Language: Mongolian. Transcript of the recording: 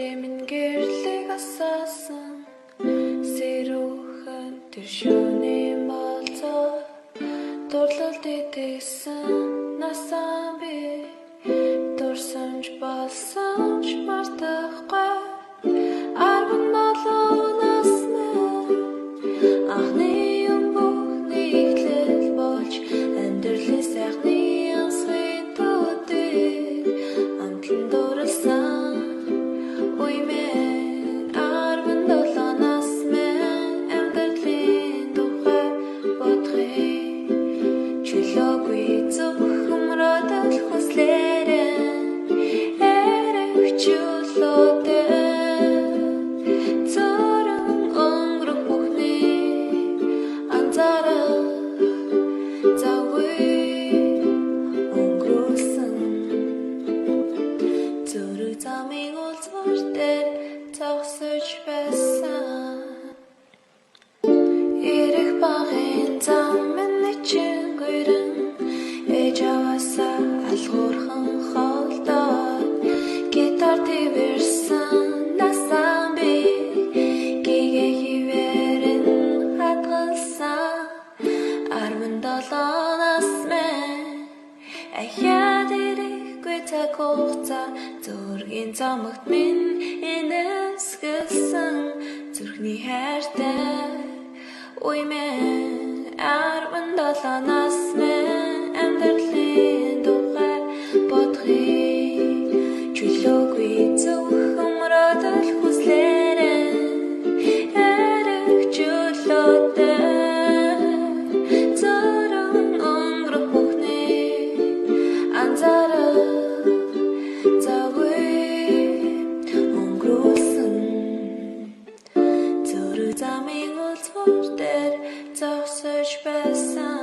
Минь гэрлийг асаасан сэрүүхэн тэр шөнийн болцоо дурлалт итгэсэн насаа би дурсамж болсонч мартахгүй арван долоонаас анхны юм бүхний эхлэл болж амьдралын сайхны янсгийн төдий амтлан дурласан ой мен арван долоонаас амьдралын тухай бодхий чөлөөгүй зөвхөн мөрөдөл хүслээрэн алхуурхан холдоод гитар твэрсэн насаа би гэгээ хивэрэн хатгалсан арван долоонаас ахяад ирэхгүй цаг хугацаа зургийн цамагт минь инэсгэлсэн зүрхний хайртай ой мен арван долоонаас амьдралын тухай бодхий чөлөөгүй зөвхөн мөрөдөл хүслээрэн эрэгчлөөтэй зорон өнгөрөх бүхний анзаарах завгүй өнгөрүүлсэн зөрөг замын улцвар дээр зогсож байсан